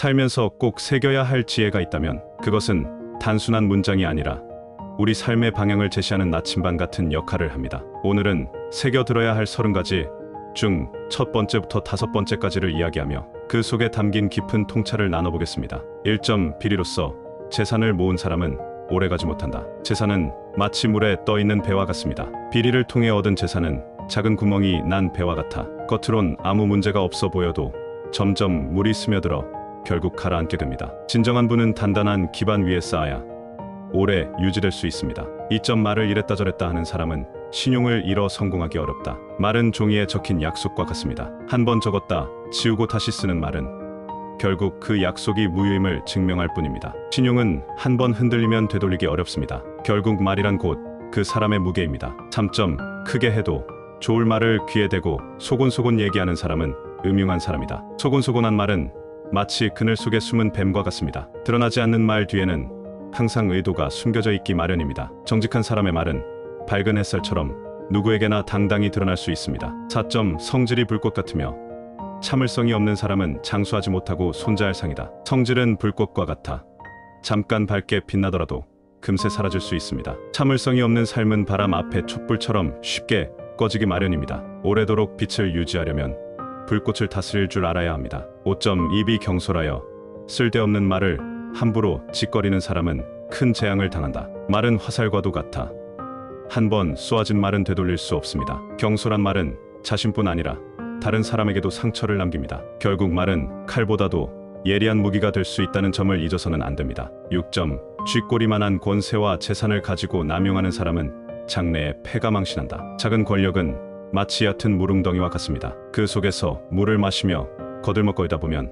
살면서 꼭 새겨야 할 지혜가 있다면 그것은 단순한 문장이 아니라 우리 삶의 방향을 제시하는 나침반 같은 역할을 합니다. 오늘은 새겨들어야 할 30가지 중 첫 번째부터 5번째까지를 이야기하며 그 속에 담긴 깊은 통찰을 나눠보겠습니다. 1점 비리로서 재산을 모은 사람은 오래가지 못한다. 재산은 마치 물에 떠있는 배와 같습니다. 비리를 통해 얻은 재산은 작은 구멍이 난 배와 같아 겉으론 아무 문제가 없어 보여도 점점 물이 스며들어 결국 가라앉게 됩니다. 진정한 부는 단단한 기반 위에 쌓아야 오래 유지될 수 있습니다. 이 점 말을 이랬다 저랬다 하는 사람은 신용을 잃어 성공하기 어렵다. 말은 종이에 적힌 약속과 같습니다. 한 번 적었다 지우고 다시 쓰는 말은 결국 그 약속이 무효임을 증명할 뿐입니다. 신용은 한 번 흔들리면 되돌리기 어렵습니다. 결국 말이란 곧 그 사람의 무게입니다. 3점 크게 해도 좋을 말을 귀에 대고 소곤소곤 얘기하는 사람은 음흉한 사람이다. 소곤소곤한 말은 마치 그늘 속에 숨은 뱀과 같습니다. 드러나지 않는 말 뒤에는 항상 의도가 숨겨져 있기 마련입니다. 정직한 사람의 말은 밝은 햇살처럼 누구에게나 당당히 드러날 수 있습니다. 4점 성질이 불꽃 같으며 참을성이 없는 사람은 장수하지 못하고 손자할 상이다. 성질은 불꽃과 같아 잠깐 밝게 빛나더라도 금세 사라질 수 있습니다. 참을성이 없는 삶은 바람 앞에 촛불처럼 쉽게 꺼지기 마련입니다. 오래도록 빛을 유지하려면 불꽃을 다스릴 줄 알아야 합니다. 5점 입이 경솔하여 쓸데없는 말을 함부로 짓거리는 사람은 큰 재앙을 당한다. 말은 화살과도 같아 한 번 쏘아진 말은 되돌릴 수 없습니다. 경솔한 말은 자신뿐 아니라 다른 사람에게도 상처를 남깁니다. 결국 말은 칼보다도 예리한 무기가 될 수 있다는 점을 잊어서는 안 됩니다. 6점 쥐꼬리만한 권세와 재산을 가지고 남용하는 사람은 장래에 패가 망신한다. 작은 권력은 마치 얕은 물웅덩이와 같습니다. 그 속에서 물을 마시며 거들먹거리다 보면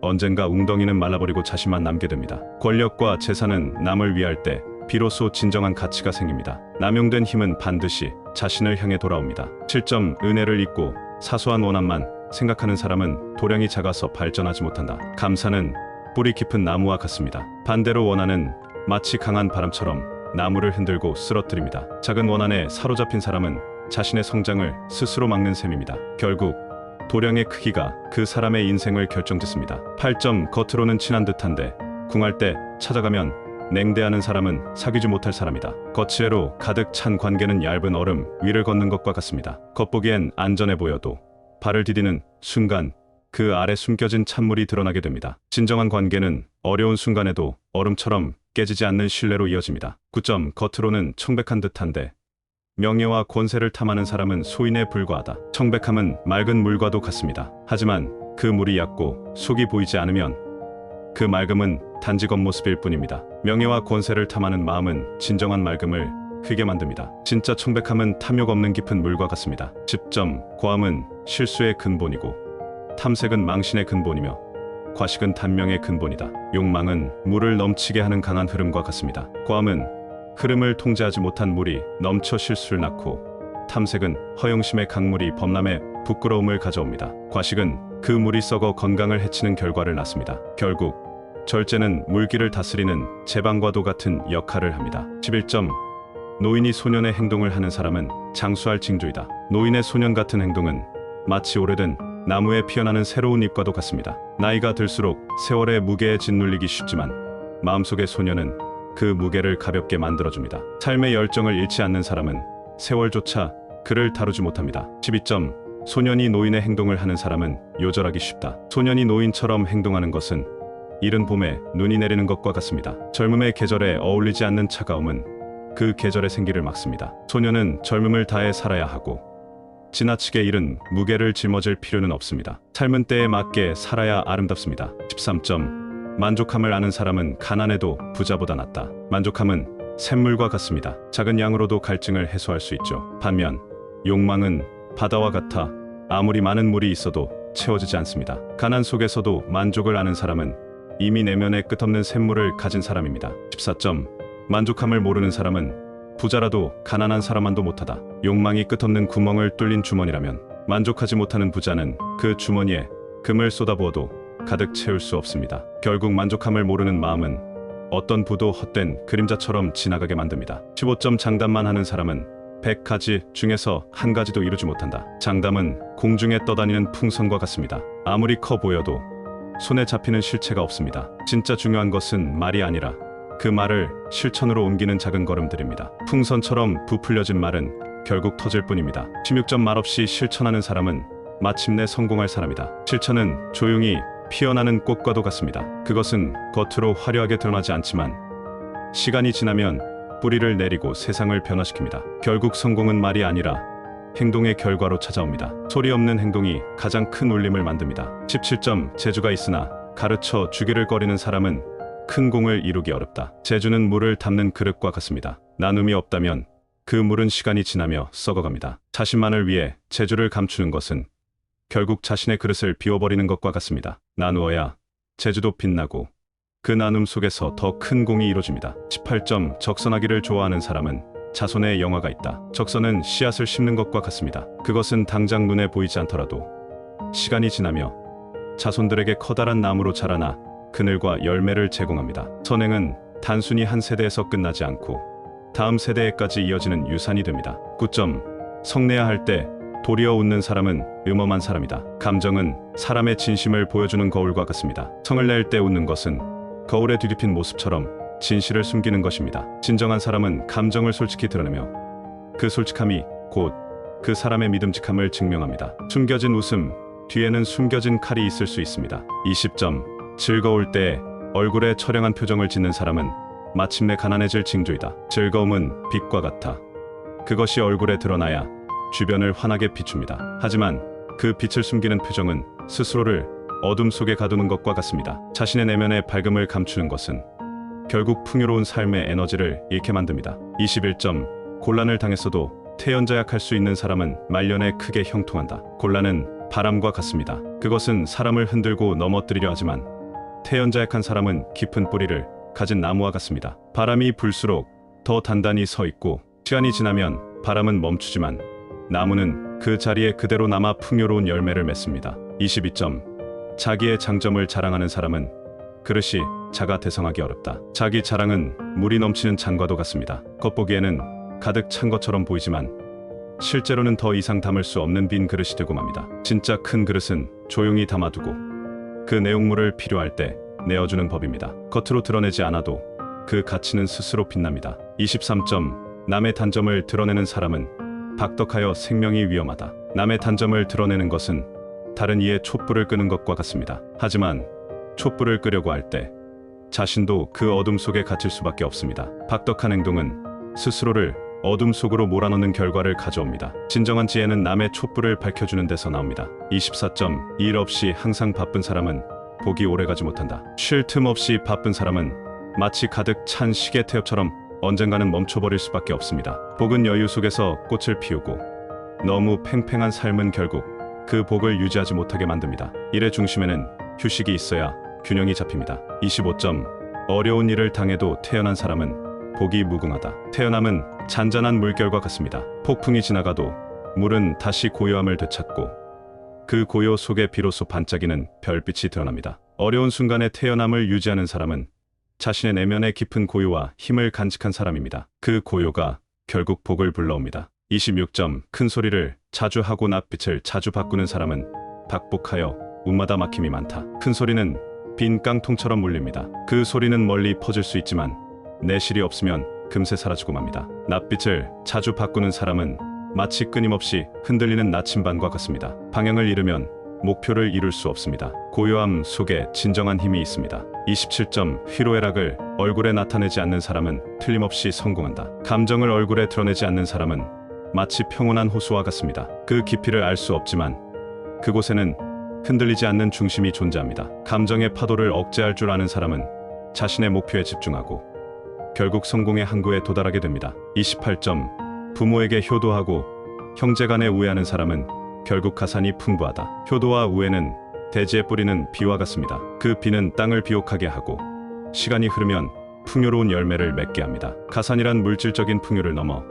언젠가 웅덩이는 말라버리고 자신만 남게 됩니다. 권력과 재산은 남을 위할 때 비로소 진정한 가치가 생깁니다. 남용된 힘은 반드시 자신을 향해 돌아옵니다. 7점 은혜를 잊고 사소한 원한만 생각하는 사람은 도량이 작아서 발전하지 못한다. 감사는 뿌리 깊은 나무와 같습니다. 반대로 원한은 마치 강한 바람처럼 나무를 흔들고 쓰러뜨립니다. 작은 원한에 사로잡힌 사람은 자신의 성장을 스스로 막는 셈입니다. 결국 도량의 크기가 그 사람의 인생을 결정짓습니다. 8점 겉으로는 친한 듯한데 궁할 때 찾아가면 냉대하는 사람은 사귀지 못할 사람이다. 거칠애로 가득 찬 관계는 얇은 얼음 위를 걷는 것과 같습니다. 겉보기엔 안전해 보여도 발을 디디는 순간 그 아래 숨겨진 찬물이 드러나게 됩니다. 진정한 관계는 어려운 순간에도 얼음처럼 깨지지 않는 신뢰로 이어집니다. 9점 겉으로는 청백한 듯한데 명예와 권세를 탐하는 사람은 소인에 불과하다. 청백함은 맑은 물과도 같습니다. 하지만 그 물이 얕고 속이 보이지 않으면 그 맑음은 단지 겉모습일 뿐입니다. 명예와 권세를 탐하는 마음은 진정한 맑음을 휘게 만듭니다. 진짜 청백함은 탐욕 없는 깊은 물과 같습니다. 10점 고함은 실수의 근본이고 탐색은 망신의 근본이며 과식은 단명의 근본이다. 욕망은 물을 넘치게 하는 강한 흐름과 같습니다. 고함은 흐름을 통제하지 못한 물이 넘쳐 실수를 낳고 탐색은 허영심의 강물이 범람의 부끄러움을 가져옵니다. 과식은 그 물이 썩어 건강을 해치는 결과를 낳습니다. 결국 절제는 물기를 다스리는 제방과도 같은 역할을 합니다. 11점 노인이 소년의 행동을 하는 사람은 장수할 징조이다. 노인의 소년 같은 행동은 마치 오래된 나무에 피어나는 새로운 잎과도 같습니다. 나이가 들수록 세월의 무게에 짓눌리기 쉽지만 마음속의 소년은 그 무게를 가볍게 만들어줍니다. 삶의 열정을 잃지 않는 사람은 세월조차 그를 다루지 못합니다. 12점 소년이 노인의 행동을 하는 사람은 요절하기 쉽다. 소년이 노인처럼 행동하는 것은 이른 봄에 눈이 내리는 것과 같습니다. 젊음의 계절에 어울리지 않는 차가움은 그 계절의 생기를 막습니다. 소년은 젊음을 다해 살아야 하고 지나치게 이른 무게를 짊어질 필요는 없습니다. 삶은 때에 맞게 살아야 아름답습니다. 13점 만족함을 아는 사람은 가난해도 부자보다 낫다. 만족함은 샘물과 같습니다. 작은 양으로도 갈증을 해소할 수 있죠. 반면 욕망은 바다와 같아 아무리 많은 물이 있어도 채워지지 않습니다. 가난 속에서도 만족을 아는 사람은 이미 내면에 끝없는 샘물을 가진 사람입니다. 14점 만족함을 모르는 사람은 부자라도 가난한 사람만도 못하다. 욕망이 끝없는 구멍을 뚫린 주머니라면 만족하지 못하는 부자는 그 주머니에 금을 쏟아부어도 가득 채울 수 없습니다. 결국 만족함을 모르는 마음은 어떤 부도 헛된 그림자처럼 지나가게 만듭니다. 15점 장담만 하는 사람은 100가지 중에서 한 가지도 이루지 못한다. 장담은 공중에 떠다니는 풍선과 같습니다. 아무리 커 보여도 손에 잡히는 실체가 없습니다. 진짜 중요한 것은 말이 아니라 그 말을 실천으로 옮기는 작은 걸음들입니다. 풍선처럼 부풀려진 말은 결국 터질 뿐입니다. 16점 말없이 실천하는 사람은 마침내 성공할 사람이다. 실천은 조용히 피어나는 꽃과도 같습니다. 그것은 겉으로 화려하게 드러나지 않지만 시간이 지나면 뿌리를 내리고 세상을 변화시킵니다. 결국 성공은 말이 아니라 행동의 결과로 찾아옵니다. 소리 없는 행동이 가장 큰 울림을 만듭니다. 17점 재주가 있으나 가르쳐 주기를 거리는 사람은 큰 공을 이루기 어렵다. 재주는 물을 담는 그릇과 같습니다. 나눔이 없다면 그 물은 시간이 지나며 썩어갑니다. 자신만을 위해 재주를 감추는 것은 결국 자신의 그릇을 비워버리는 것과 같습니다. 나누어야 재주도 빛나고 그 나눔 속에서 더 큰 공이 이루어집니다. 18점 적선하기를 좋아하는 사람은 자손의 영화가 있다. 적선은 씨앗을 심는 것과 같습니다. 그것은 당장 눈에 보이지 않더라도 시간이 지나며 자손들에게 커다란 나무로 자라나 그늘과 열매를 제공합니다. 선행은 단순히 한 세대에서 끝나지 않고 다음 세대에까지 이어지는 유산이 됩니다. 9점 성내야 할 때 도리어 웃는 사람은 음험한 사람이다. 감정은 사람의 진심을 보여주는 거울과 같습니다. 성을 낼 때 웃는 것은 거울에 뒤집힌 모습처럼 진실을 숨기는 것입니다. 진정한 사람은 감정을 솔직히 드러내며 그 솔직함이 곧 그 사람의 믿음직함을 증명합니다. 숨겨진 웃음 뒤에는 숨겨진 칼이 있을 수 있습니다. 20점 즐거울 때 얼굴에 처량한 표정을 짓는 사람은 마침내 가난해질 징조이다. 즐거움은 빛과 같아 그것이 얼굴에 드러나야 주변을 환하게 비춥니다. 하지만 그 빛을 숨기는 표정은 스스로를 어둠 속에 가두는 것과 같습니다. 자신의 내면의 밝음을 감추는 것은 결국 풍요로운 삶의 에너지를 잃게 만듭니다. 21점 곤란을 당했어도 태연자약할 수 있는 사람은 말년에 크게 형통한다. 곤란은 바람과 같습니다. 그것은 사람을 흔들고 넘어뜨리려 하지만 태연자약한 사람은 깊은 뿌리를 가진 나무와 같습니다. 바람이 불수록 더 단단히 서 있고 시간이 지나면 바람은 멈추지만 나무는 그 자리에 그대로 남아 풍요로운 열매를 맺습니다. 22점 자기의 장점을 자랑하는 사람은 그릇이 작아 대성하기 어렵다. 자기 자랑은 물이 넘치는 잔과도 같습니다. 겉보기에는 가득 찬 것처럼 보이지만 실제로는 더 이상 담을 수 없는 빈 그릇이 되고 맙니다. 진짜 큰 그릇은 조용히 담아두고 그 내용물을 필요할 때 내어주는 법입니다. 겉으로 드러내지 않아도 그 가치는 스스로 빛납니다. 23점 남의 단점을 드러내는 사람은 박덕하여 생명이 위험하다. 남의 단점을 드러내는 것은 다른 이의 촛불을 끄는 것과 같습니다. 하지만 촛불을 끄려고 할 때 자신도 그 어둠 속에 갇힐 수밖에 없습니다. 박덕한 행동은 스스로를 어둠 속으로 몰아넣는 결과를 가져옵니다. 진정한 지혜는 남의 촛불을 밝혀주는 데서 나옵니다. 24점 일 없이 항상 바쁜 사람은 복이 오래가지 못한다. 쉴 틈 없이 바쁜 사람은 마치 가득 찬 시계 태엽처럼 언젠가는 멈춰버릴 수밖에 없습니다. 복은 여유 속에서 꽃을 피우고 너무 팽팽한 삶은 결국 그 복을 유지하지 못하게 만듭니다. 일의 중심에는 휴식이 있어야 균형이 잡힙니다. 25점 어려운 일을 당해도 태어난 사람은 복이 무궁하다. 태어남은 잔잔한 물결과 같습니다. 폭풍이 지나가도 물은 다시 고요함을 되찾고 그 고요 속에 비로소 반짝이는 별빛이 드러납니다. 어려운 순간에 태어남을 유지하는 사람은 자신의 내면의 깊은 고요와 힘을 간직한 사람입니다. 그 고요가 결국 복을 불러옵니다. 26점 큰 소리를 자주 하고 낯빛을 자주 바꾸는 사람은 박복하여 웃마다 막힘이 많다. 큰 소리는 빈 깡통처럼 울립니다. 그 소리는 멀리 퍼질 수 있지만 내실이 없으면 금세 사라지고 맙니다. 낯빛을 자주 바꾸는 사람은 마치 끊임없이 흔들리는 나침반과 같습니다. 방향을 잃으면 목표를 이룰 수 없습니다. 고요함 속에 진정한 힘이 있습니다. 27점 희로애락을 얼굴에 나타내지 않는 사람은 틀림없이 성공한다. 감정을 얼굴에 드러내지 않는 사람은 마치 평온한 호수와 같습니다. 그 깊이를 알 수 없지만 그곳에는 흔들리지 않는 중심이 존재합니다. 감정의 파도를 억제할 줄 아는 사람은 자신의 목표에 집중하고 결국 성공의 항구에 도달하게 됩니다. 28점 부모에게 효도하고 형제간에 우애하는 사람은 결국 가산이 풍부하다. 효도와 우애는 대지에 뿌리는 비와 같습니다. 그 비는 땅을 비옥하게 하고 시간이 흐르면 풍요로운 열매를 맺게 합니다. 가산이란 물질적인 풍요를 넘어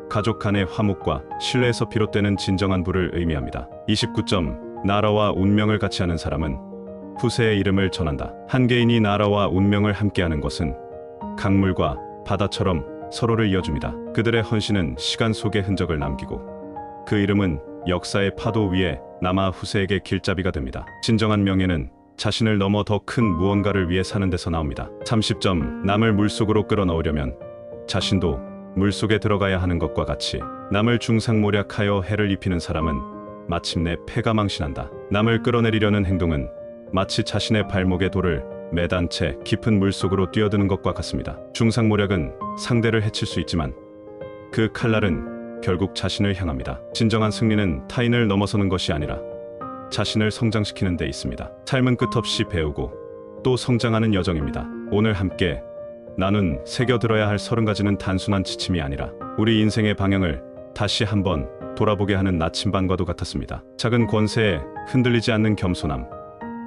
가족 간의 화목과 신뢰에서 비롯되는 진정한 부를 의미합니다. 29점 나라와 운명을 같이 하는 사람은 후세의 이름을 전한다. 한 개인이 나라와 운명을 함께하는 것은 강물과 바다처럼 서로를 이어줍니다. 그들의 헌신은 시간 속에 흔적을 남기고 그 이름은 역사의 파도 위에 남아 후세에게 길잡이가 됩니다. 진정한 명예는 자신을 넘어 더 큰 무언가를 위해 사는 데서 나옵니다. 30점. 남을 물속으로 끌어넣으려면 자신도 물속에 들어가야 하는 것과 같이 남을 중상모략하여 해를 입히는 사람은 마침내 패가 망신한다. 남을 끌어내리려는 행동은 마치 자신의 발목에 돌을 매단 채 깊은 물속으로 뛰어드는 것과 같습니다. 중상모략은 상대를 해칠 수 있지만 그 칼날은 결국 자신을 향합니다. 진정한 승리는 타인을 넘어서는 것이 아니라 자신을 성장시키는 데 있습니다. 삶은 끝없이 배우고 또 성장하는 여정입니다. 오늘 함께 나눈 새겨들어야 할 30가지는 단순한 지침이 아니라 우리 인생의 방향을 다시 한번 돌아보게 하는 나침반과도 같았습니다. 작은 권세에 흔들리지 않는 겸손함,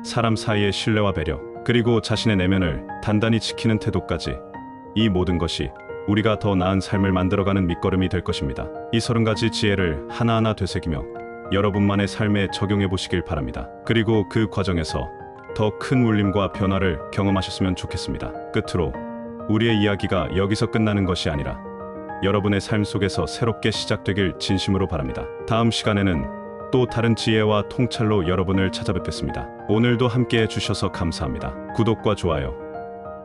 사람 사이의 신뢰와 배려, 그리고 자신의 내면을 단단히 지키는 태도까지, 이 모든 것이 우리가 더 나은 삶을 만들어가는 밑거름이 될 것입니다. 이 30가지 지혜를 하나하나 되새기며 여러분만의 삶에 적용해 보시길 바랍니다. 그리고 그 과정에서 더 큰 울림과 변화를 경험하셨으면 좋겠습니다. 끝으로 우리의 이야기가 여기서 끝나는 것이 아니라 여러분의 삶 속에서 새롭게 시작되길 진심으로 바랍니다. 다음 시간에는 또 다른 지혜와 통찰로 여러분을 찾아뵙겠습니다. 오늘도 함께 해주셔서 감사합니다. 구독과 좋아요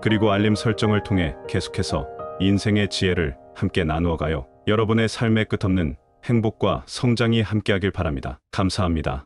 그리고 알림 설정을 통해 계속해서 인생의 지혜를 함께 나누어가요. 여러분의 삶의 끝없는 행복과 성장이 함께하길 바랍니다. 감사합니다.